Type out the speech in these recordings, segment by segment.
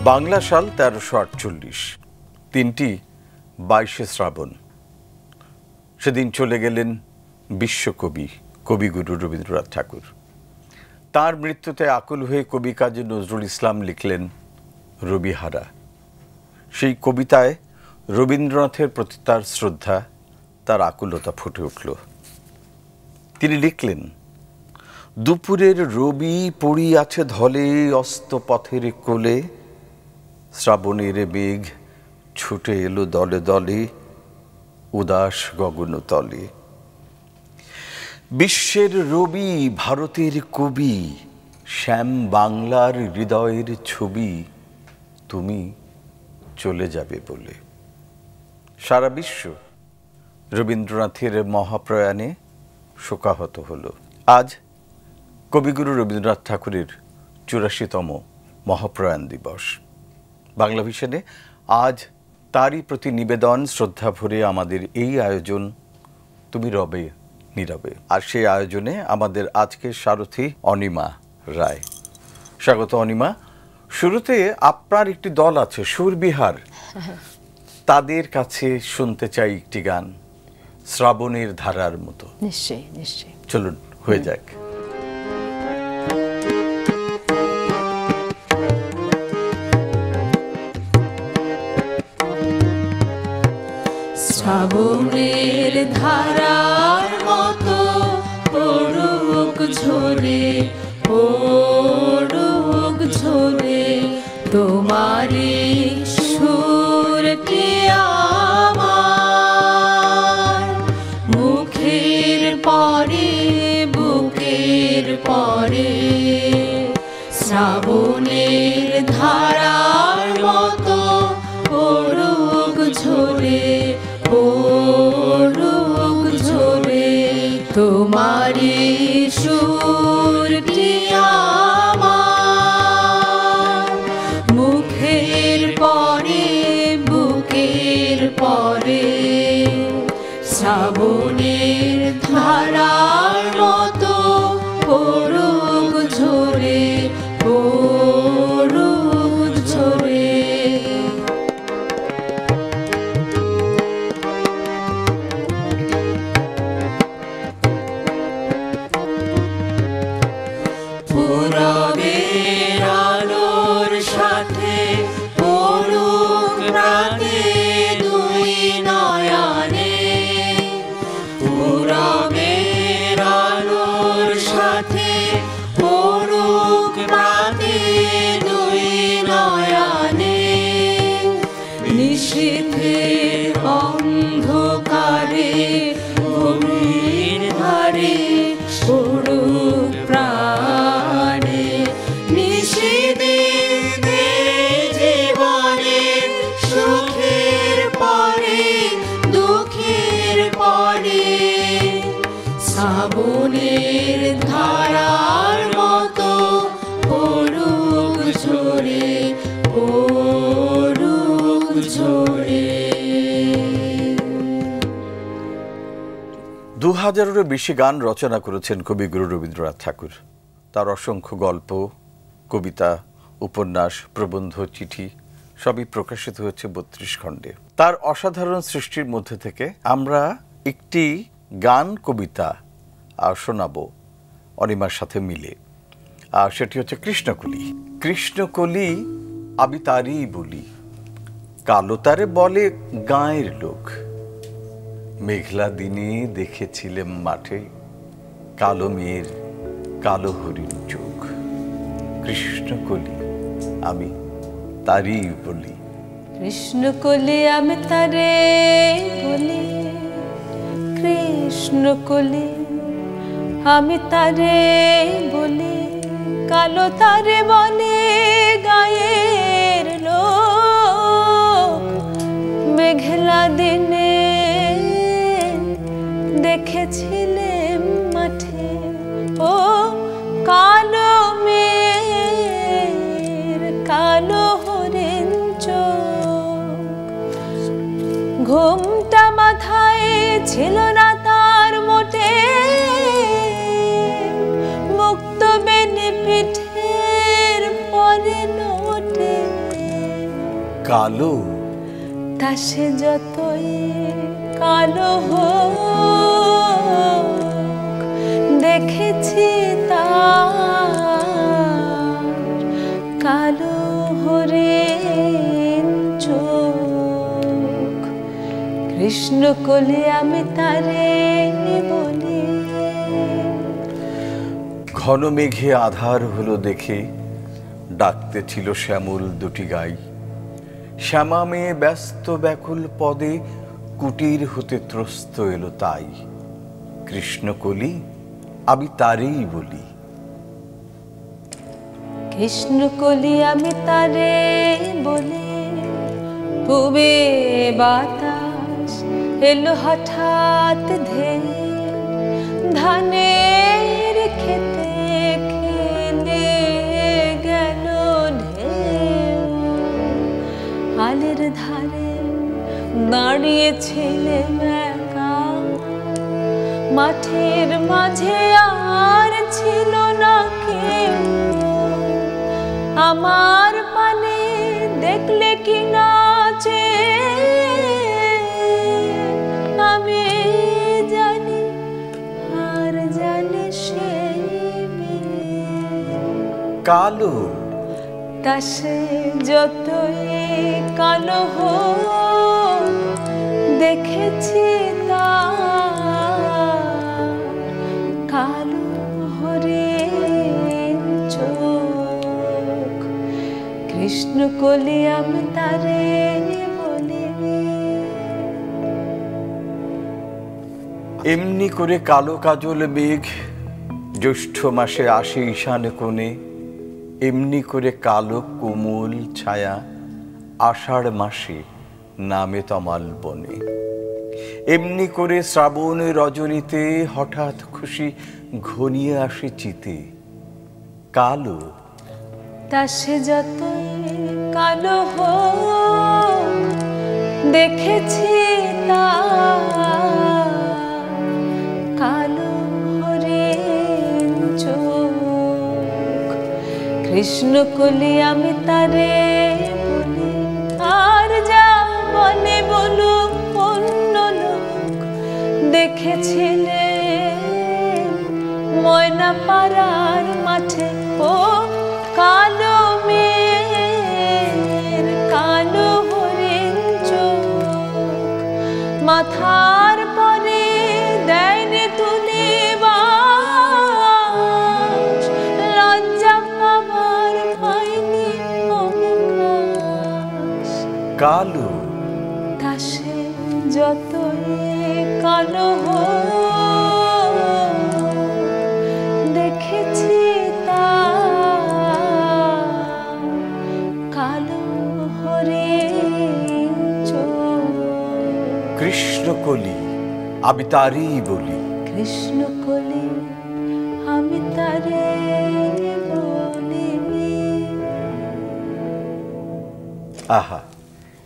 বাংলা সাল ১৩৪৮, দিনটি ২২শে শ্রাবণ। সেদিন চলে গেলেন বিশ্বকবি কবিগুরু রবীন্দ্রনাথ ঠাকুর। তার মৃত্যুতে আকুল হয়ে কবি কাজী নজরুল ইসলাম লিখলেন রবিহারা। সেই কবিতায় রবীন্দ্রনাথের প্রতি তার শ্রদ্ধা, তার আকুলতা ফুটে উঠল। তিনি লিখলেন, দুপুরের রবি পড়ি আছে ধলে অস্ত পথের কোলে, শ্রাবণের মেঘ ছুটে এলো দলে দলে উদাস গগন তলে। বিশ্বের রবি ভারতের কবি, শ্যাম বাংলার হৃদয়ের ছবি, তুমি চলে যাবে বলে। সারা বিশ্ব রবীন্দ্রনাথের মহাপ্রয়াণে শোকাহত হল। আজ কবিগুরু রবীন্দ্রনাথ ঠাকুরের ৮৪তম মহাপ্রয়াণ দিবস। বাংলা ভিশনে আজ তারই প্রতি নিবেদন, শ্রদ্ধা ভরে আমাদের এই আয়োজন তুমি রবে নীরবে। আর সেই আয়োজনে আমাদের আজকের সারথি অনিমা রায়। স্বাগত অনিমা। শুরুতে আপনার একটি দল আছে সুরবিহার, তাদের কাছে শুনতে চাই একটি গান, শ্রাবণের ধারার মতো। নিশ্চয়ই নিশ্চয়ই, চলুন হয়ে যাক। শ্রাবণের ধারার মতো পড়ুক ঝরে, পড়ুক ঝরে তোমারি সুরটি আমার, মুখের পরে বুকের পরে। শ্রাবণের ধারার মতো পড়ুক ঝরে, পড়ুক ঝরে তোমারি সুরটি আমার, মুখের পরে বুকের পরে। শ্রাবণের ধারার মতো পড়ুক ঝরে, পড়ুক ঝরে। পূরবের আলোর সাথে পড়ুক রাতে দুই নয়নে, পূরবের আলোর সাথে পড়ুক রাতে দুই নয়নে। নিশীথের অন্ধকারে গভীর ধারে পড়ুক প্রাণে। নিশীথে জীবনে সুখের পরে দুঃখের পরে। শ্রাবণের ধারার মতো পড়ুক ঝরে, পড়ুক ঝরে। ২০০০-এরও বেশি গান রচনা করেছেন কবিগুরু রবীন্দ্রনাথ ঠাকুর। তার অসংখ্য গল্প, কবিতা, উপন্যাস, প্রবন্ধ, চিঠি সবই প্রকাশিত হয়েছে ৩২ খণ্ডে। তার অসাধারণ সৃষ্টির মধ্যে থেকে আমরা একটি গান কবিতা শোনাব অনিমার সাথে মিলে। আর সেটি হচ্ছে কৃষ্ণকলি। কৃষ্ণকলি আমি তারই বলি, কালো তারে বলে গাঁয়ের লোক। মেঘলা দিনে দেখেছিলেম মাঠে, কালো মেয়ের কালো হরিণ চোখ। কৃষ্ণকলি আমি তারই বলি। কৃষ্ণকলি আমি তারে বলি, কৃষ্ণকলি আমি তারে বলি, কালো তারে বলে গায়ের লোক। মেঘলা দিনে দেখেছিলেম মাঠে, ও কালো মেয়ের কালো হরিণ চোখ। ঘুমটা মাথায় ছিল না তার মোটে, মুক্ত বেনি পিঠের পরে নোটে। কালো তা সে যতই কালো হোক, দেখেছি তার কালো হরিণ চোখ। কৃষ্ণ কলি আমি তারে বলি। ঘন মেঘে আধার হলো দেখে ডাকতে ছিল শ্যামল দুটি গাই। শ্যামা মেয়ে ব্যস্ত ব্যাকুল পদে কুটির হতে ত্রস্ত এলো তাই। কৃষ্ণকলি আমি তারেই বলি। কৃষ্ণকলি আমি তারে বলি। পুবে বাতাস এলো হঠাৎ ধেয়ে, ধানের খেতে খেলে গেল ঢেউ। আলের ধারে দাঁড়িয়েছিলে একা, মাঠের মাঝে আর ছিল না কেউ। আমার পানে দেখলে কি নাচে, আমি জানি আর জানি সেই কালো তা সে যতই কালো হোক, দেখেছি তার কালো হরিণ চোখ। কৃষ্ণকলি আমি তারে বলি। এমনি করে কালো কাজল মেঘ জ্যৈষ্ঠ মাসে আসে ঈশান কোণে। এমনি করে কালো কোমল ছায়া আষাঢ় মাসে নামে তমাল বনে। এমনি করে শ্রাবণ রজনীতে হঠাৎ খুশি ঘনিয়ে আসে চিতে। কালো তা সে যতই কালো হোক, দেখেছি তার কালো হরিণ চোখ। কৃষ্ণকলি আমি তারে বলি। আর যা বলে বলুক অন্য লোক, দেখেছিলে ময়না পাড়ার মাঠে ও কালো মেয়ের কালো হরিণ চোখ। মাথার পরে দেয়নি তুলে বাস, লজ্জা পাবার পাইনি অবকাশ। কালো তা সে যতই কালো হোক, দেখেছি তার কালো হরিণ চোখ। কৃষ্ণকলি আমি তারেই বলি। কৃষ্ণকলি আমি তারে বলি। আহা,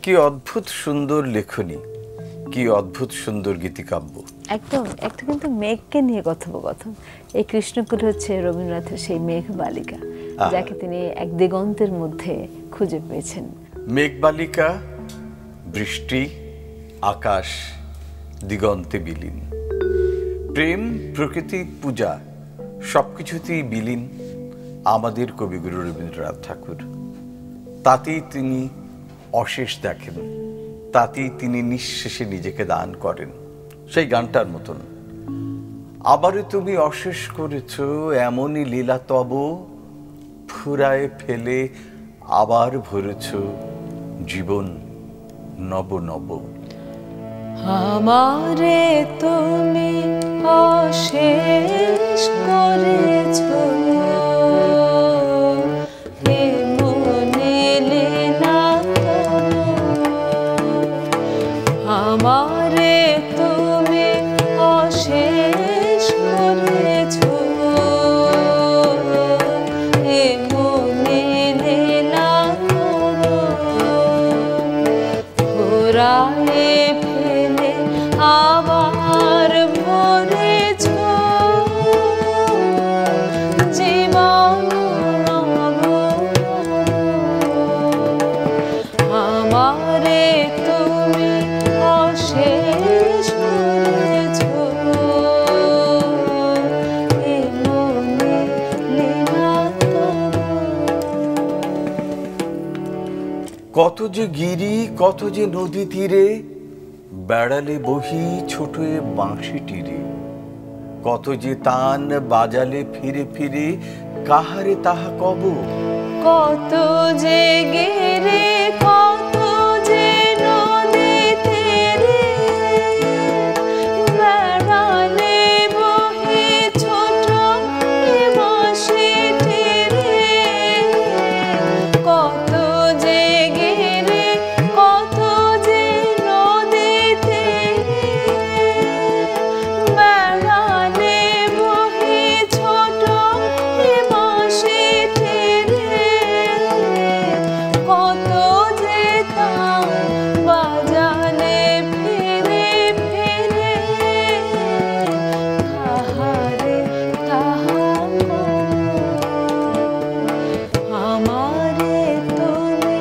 কি অদ্ভুত সুন্দর লেখনী, কি অদ্ভুত সুন্দর গীতিকাব্য। একদম একটা কিন্তু মেঘকে নিয়ে কথোপকথন। এই কৃষ্ণকলি হচ্ছে রবীন্দ্রনাথের সেই মেঘ বালিকা, যাকে তিনি এক দিগন্তের মধ্যে খুঁজে পেয়েছেন। মেঘবালিকা, বৃষ্টি, আকাশ, দিগন্তে বিলীন। প্রেম, প্রকৃতি, পূজা সবকিছুতেই বিলীন আমাদের কবিগুরু রবীন্দ্রনাথ ঠাকুর। তাতেই তিনি অশেষ দেখেন, তাতেই তিনি নিঃশেষে নিজেকে দান করেন। সেই গানটার মতন, আবারও তুমি অশেষ করেছ এমনই লীলা তব, ফুরায় ফেলে আবার ভরেছ জীবন নব নব। আমারে তুমি অশেষ করেছ এমনি লীলা তব। আমারে তুমি অশেষ করেছ এমনি লীলা তব। ফুরায় ফেলে আবার ভরেছ জীবন আমারে তুমি অশেষ করেছো, এ মনে লীলা তব। কত যে গিরি, কত যে নদী তীরে, বেড়ালে বহি ছোট এ বাঁশি তীরে। কত যে তান বাজালে ফিরে ফিরে, কাহারে তাহা কব। কত যে গিরি, কত যে নদী তীরে, বেড়ালে বহি ছোট এ বাঁশি তীরে। কত যে গিরি, কত যে নদী তীরে, বেড়ালে বহি ছোট এ বাঁশি তীরে। কত যে তান বাজালে ফিরে ফিরে, কাহারে তাহা আমারে তুমি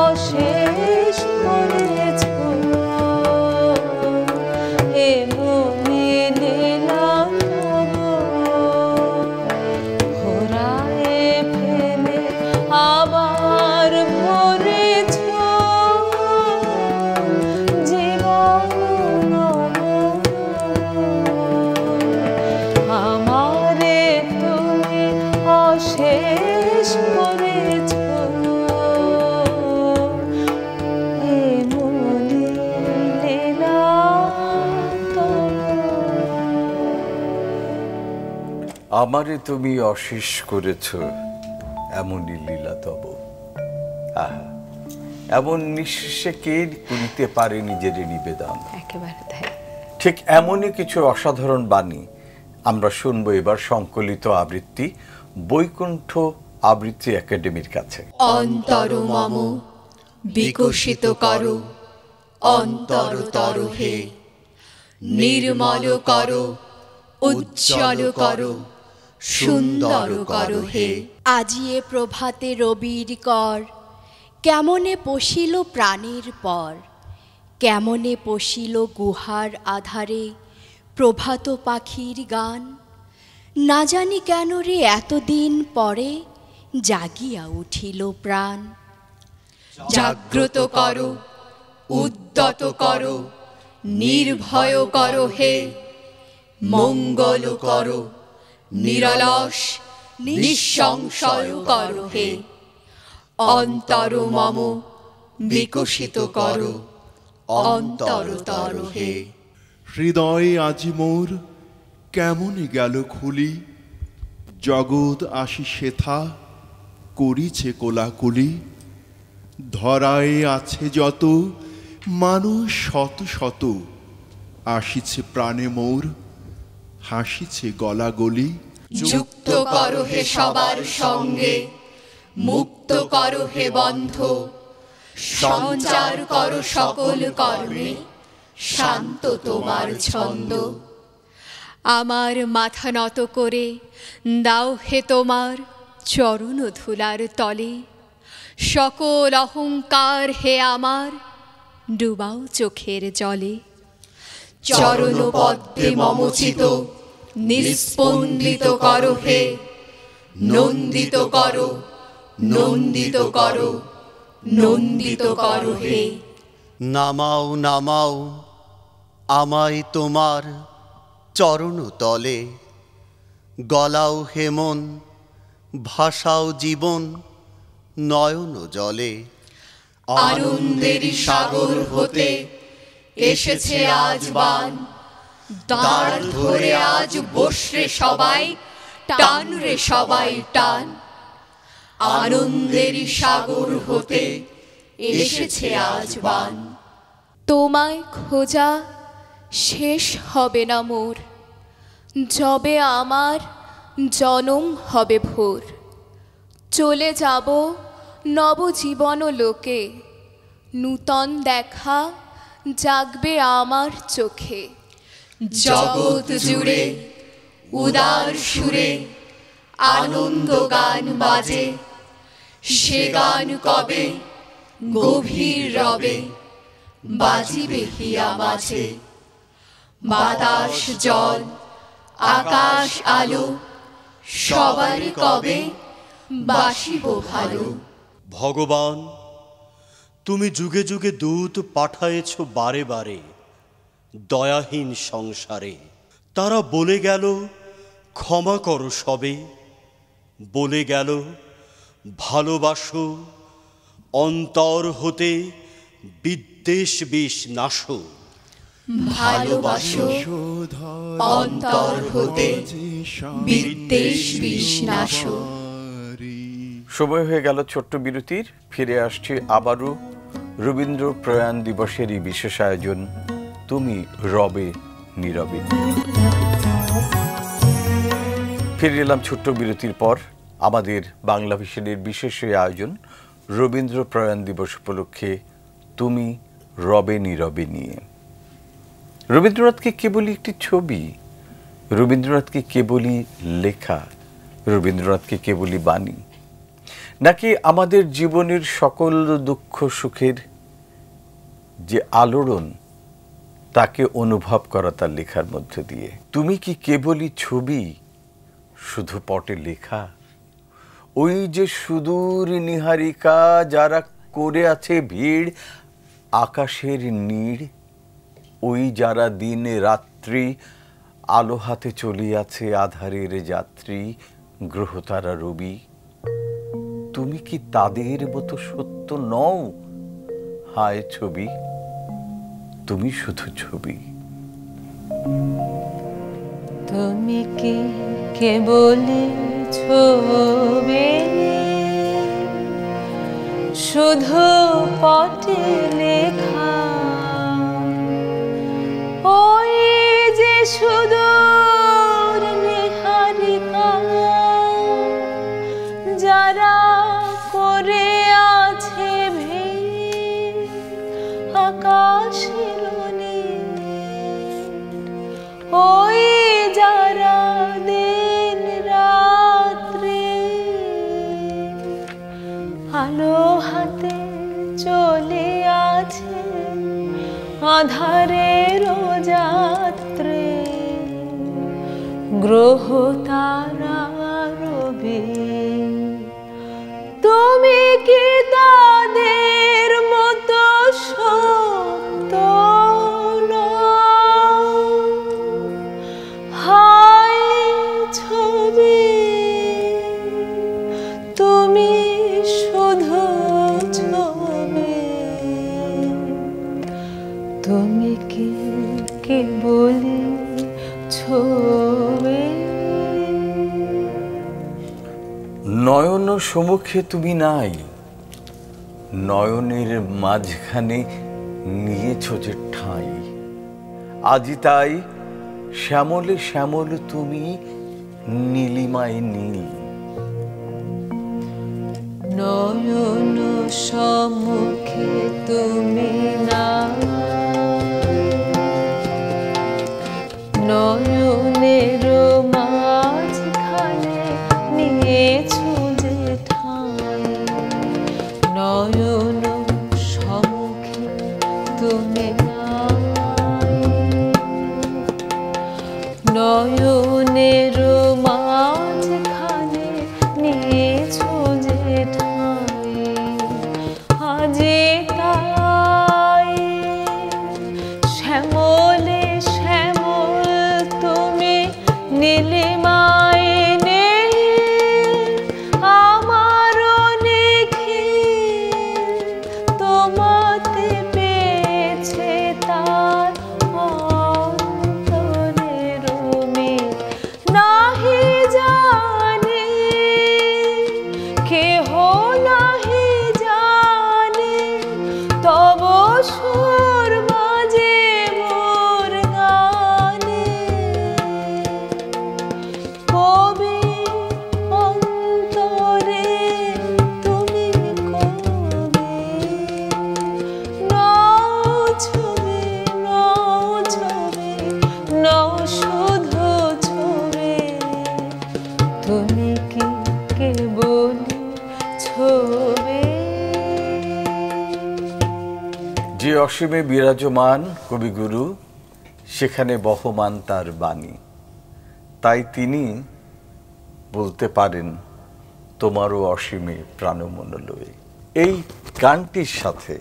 অশেষ করেছো, এ মনে লীলা তব। ঘোরায় ফেলে আবার ভরেছো, জীবন নব। আমারে তুমি অশেষ করেছো, এ মনে লীলা তব। আমারে তুমি অশেষ করেছ, এমনই লীলা তব। আহা, এমন নিঃশেষে কে করিতে পারে নিজের নিবেদন। একেবারে তাই। ঠিক এমনই কিছু অসাধারণ বাণী আমরা শুনবো এবার সংকলিত আবৃত্তি বৈকুণ্ঠ আবৃত্তি একাডেমির কাছে। অন্তর মম বিকশিত করো, অন্তরতর হে নির্মল করো, উজ্জ্বল করো, সুন্দর করো হে। আজি এ প্রভাতে রবির কর, কেমনে পশিল প্রাণের পর। কেমনে পশিল গুহার আধারে প্রভাত পাখির গান। না জানি কেন রে এতদিন পরে জাগিয়া উঠিল প্রাণ। জাগ্রত করো, উদ্যত করো, নির্ভয় করো হে মঙ্গল করো, নিরলস নিঃসংশয় করো হে। অন্তর মম বিকশিত করো, অন্তরতর হে। হৃদয়ে আজি মোর কেমনে গেল খুলি, জগৎ আসি সেথা করিছে কোলাকুলি। ধরায় আছে যত মানুষ শত শত, আসিছে প্রাণে মোর হাসিছে গলাগলি। যুক্ত করো হে সবার সঙ্গে, মুক্ত করো হে বন্ধ, সঞ্চার করো সকল কর্মে, শান্ত তোমার ছন্দ। আমার মাথা নত করে দাও হে তোমার চরণ ধুলার তলে। সকল অহংকার হে আমার ডুবাও চোখের জলে। চরণ পদ্মে মমচিত নিস্পন্দিত করো হে, নন্দিত করো, নন্দিত করো, নন্দিত করো হে। নামাও নামাও আমায় তোমার চরণ তলে, গলাও হেমন ভাষাও জীবন নয়ন জলে। আনন্দেরই সাগর হতে এসেছে আজ বান, দাঁড় ধরে আজ বসরে সবাই, টান রে সবাই টান। আনন্দেরই সাগর হতে এসেছে আজ বান। তোমায় খোঁজা শেষ হবে না মোর, যবে আমার জনম হবে ভোর। চলে যাব নবজীবন লোকে, নূতন দেখা জাগবে আমার চোখে। জগৎ জুড়ে উদার সুরে আনন্দ গান বাজে, সে গান কবে গভীর রবে বাজিবে হিয়া মাঝে, বাতাস জল আকাশ আলো সবারই কবে বাসিব ভালো। ভগবান, তুমি যুগে যুগে দূত পাঠায়েছ বারে বারে দয়াহীন সংসারে। তারা বলে গেল ক্ষমা করো সবে, বলে গেল ভালোবাসো, অন্তর হতে বিদ্বেষ বিষ নাশো। ভালোবাসো অন্তর হতে বিদ্বেষ বিষ নাশো। সময় হয়ে গেল ছোট্ট বিরতির। ফিরে আসছে আবারও রবীন্দ্র প্রয়াণ দিবসের এই বিশেষ আয়োজন তুমি রবে নীরবে। ফিরে এলাম ছোট্ট বিরতির পর আমাদের বাংলা ভিশনের বিশেষ এই আয়োজন রবীন্দ্র প্রয়াণ দিবস উপলক্ষে তুমি রবে নীরবে নিয়ে। রবীন্দ্রনাথকে কেবলই একটি ছবি, রবীন্দ্রনাথকে কেবলই লেখা, রবীন্দ্রনাথকে কেবলই বাণী, নাকি আমাদের জীবনের সকল দুঃখ সুখের যে আলোড়ন তাকে অনুভব করা তার লেখার মধ্য দিয়ে? তুমি কি কেবলই ছবি, শুধু পটে লেখা? ওই যে সুদূর নিহারিকা যারা করে আছে ভিড় আকাশের নীড়, ওই যারা দিন রাত্রি আলো হাতে চলিয়াছে আধারের যাত্রী গ্রহতারা রবি, তুমি কি তাদের মতো সত্য নও? হায় ছবি, তুমি শুধু ছবি। তুমি কি কেবলই ছবি, শুধু পটে লেখা? ওই যে সুদূর নিহারিকা যারা করে আছে ভিড় আকাশের নীড়, ওই যারা দিন রাত্রি আলো হাতে চলে আছে আধারের যাত্রে গ্রহ তারা রবি, তুমি কি তাদের মতো সত্য নও? হায় ছবি, তুমি শুধু ছবি। তুমি কি কেবলই ছবি? নয়ন সম্মুখে তুমি নাই, নয়নের মাঝখানে নিয়েছ যে ঠাঁই, আজি তাই শ্যামলে শ্যামল তুমি নীলিমায় নীল। নয়ন সম্মুখে তুমি নাই, নয়নের মাঝখানে নিয়েছো যে ঠাঁই, নয়ন সম্মুখে তুমি নাই, নয়নের মাঝখানে নিয়েছো যে ঠাঁই, আজি তাই শ্যামলে শ্যামল তুমি নীলিমায় নীল, আমারও নিখিল তোমাতে পেয়েছে যে অসীমে বিরাজমান কবিগুরু, সেখানে বহমান তার বাণী। তাই তিনি বলতে পারেন, তোমারও অসীমে প্রাণমন লয়ে। এই গানটির সাথে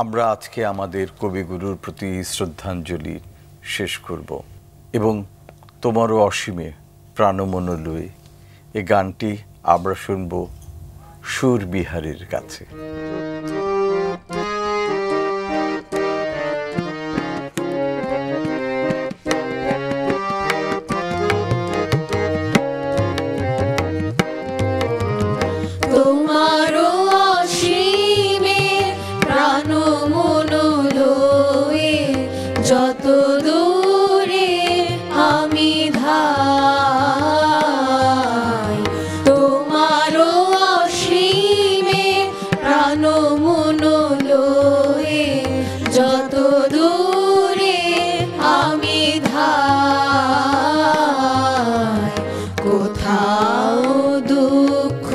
আমরা আজকে আমাদের কবিগুরুর প্রতি শ্রদ্ধাঞ্জলি শেষ করব এবং তোমারও অসীমে প্রাণমন লয়ে এই গানটি আমরা শুনব সুরবিহারীর কাছে। তোমারও অসীমে প্রাণ মন লয়ে যত দূরে আমি ধাই, তোমারও অসীমে প্রাণ মন লয়ে যত দূরে আমি ধাই। কোথাও দুঃখ,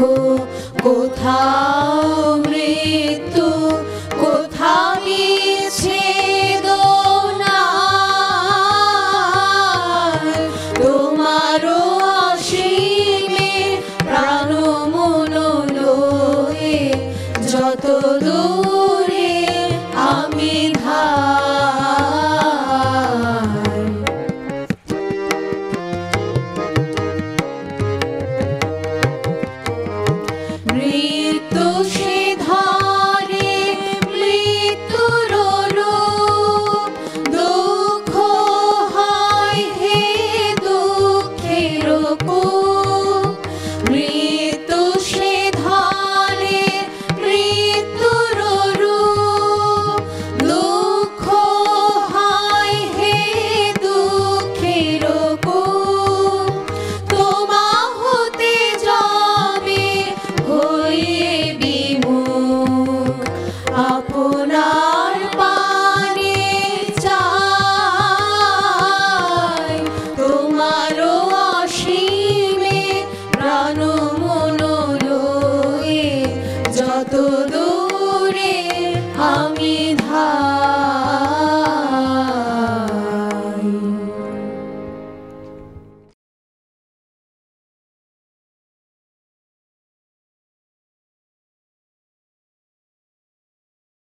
কোথাও মৃত্যু, কোথাও বিচ্ছেদনা, তোমারও অসীমে প্রাণ মন লয়ে যত দূরে আমি ধাই।